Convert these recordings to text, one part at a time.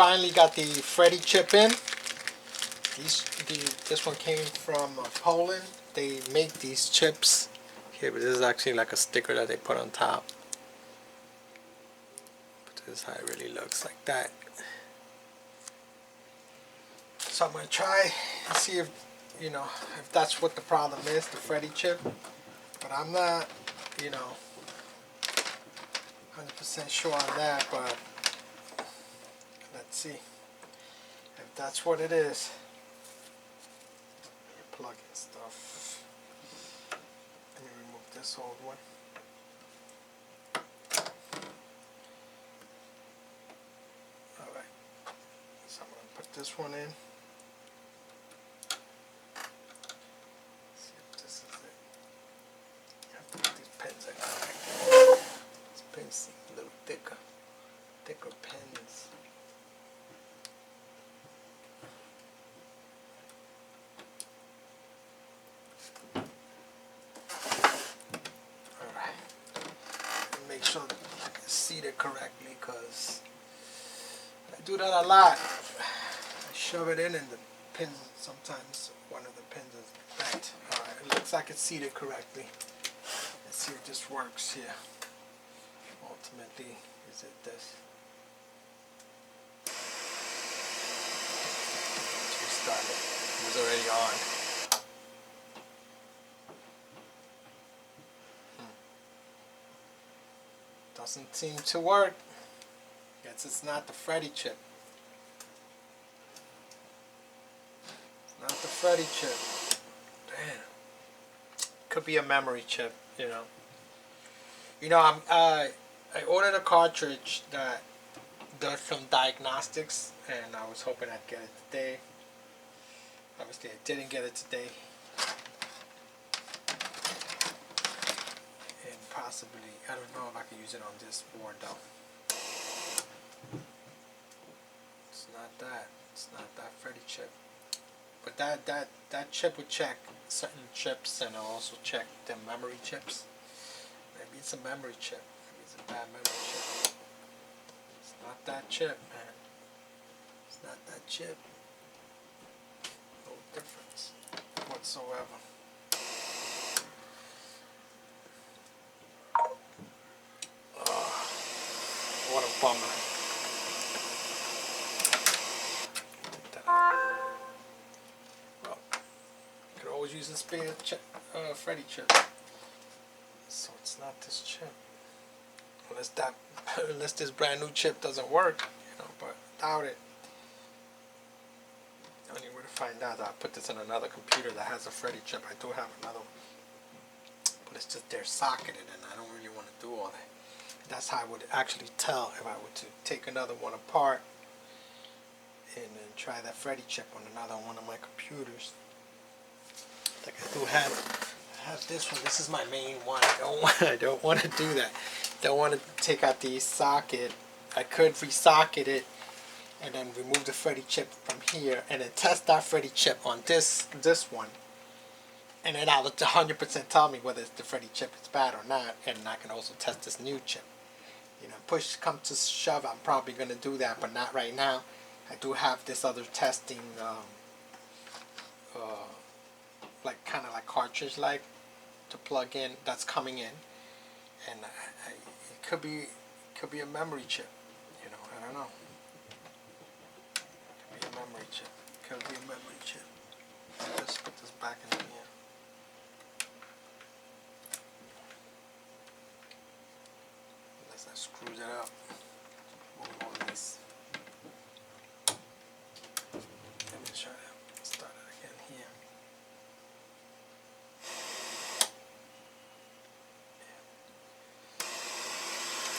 finally got the Freddy chip in. This one came from Poland. They make these chips here, but this is actually like a sticker that they put on top. But this is how it really looks, like that. So I'm gonna try and see if, you know, if that's what the problem is, the Freddy chip. But I'm not, you know, 100% sure on that. But let's see if that's what it is. Plug in stuff. Let me remove this old one. Alright, so I'm going to put this one in. See if this is it. You have to put these pens in. These pens seem a little thicker pens. Make sure I can seat it correctly, because I do that a lot. I shove it in and the pin, sometimes one of the pins is bent. Alright, it looks like it's seated correctly. Let's see if this works here. Ultimately, is it this? Let's restart it. It was already on. Doesn't seem to work. Guess it's not the Freddy chip. It's not the Freddy chip. Damn. Could be a memory chip, you know. You know, I ordered a cartridge that does some diagnostics, and I was hoping I'd get it today. Obviously, I didn't get it today. Possibly, I don't know if I can use it on this board though. It's not that. It's not that Freddy chip. But that chip would check certain chips, and it'll also check the memory chips. Maybe it's a memory chip. Maybe it's a bad memory chip. It's not that chip, man. It's not that chip. No difference whatsoever. What a bummer. Well, you could always use a spare chip, Freddy chip. So it's not this chip. Unless this brand new chip doesn't work, you know, but doubt it. The only way to find out, I'll put this in another computer that has a Freddy chip. I do have another one. But it's just there socketed, and I don't really want to do all that. That's how I would actually tell if I were to take another one apart and then try that Freddy chip on another one of my computers. Like I do have this one. This is my main one. I don't want to do that. Don't want to take out the socket. I could resocket it and then remove the Freddy chip from here and then test that Freddy chip on this one. And then I'll 100% tell me whether the Freddy chip is bad or not, and I can also test this new chip. You know, push comes to shove, I'm probably going to do that, but not right now. I do have this other testing, like kind of like cartridge like to plug in that's coming in, and it could be a memory chip. You know, I don't know. It could be a memory chip. Could be a memory chip. Let's put this back in here. That screws it up. Move all these. Let me try to start it again here.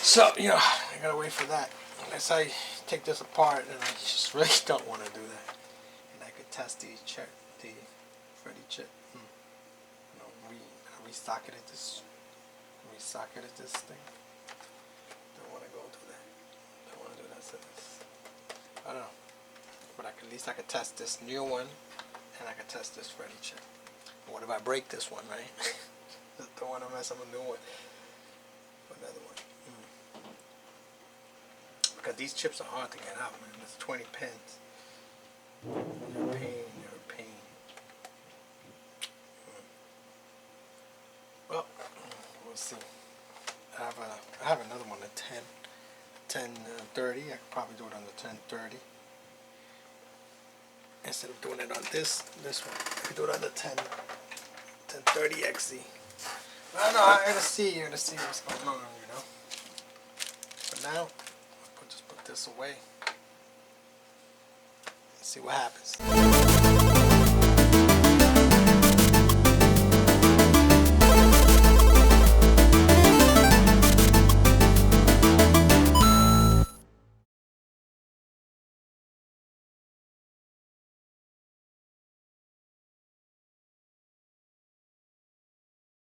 So, you know, I gotta wait for that. Unless I take this apart, and I just really don't want to do that. And I could test the Freddy chip. You know, resocketed this thing. Don't want to go do that. Don't want to do that. So I don't know. But at least I could test this new one, and I could test this Freddy chip. What if I break this one, right? Don't want to mess up a new one. Another one. Because these chips are hard to get out, man. It's 20 pins. You're a pain, you're a pain. Well, we'll see. I have another one at 1030. I could probably do it on the 1030. Instead of doing it on this one. I could do it on the 1030 XZ. I don't know, I gotta see what's going on, you know. But now, I'll just put this away. See what happens.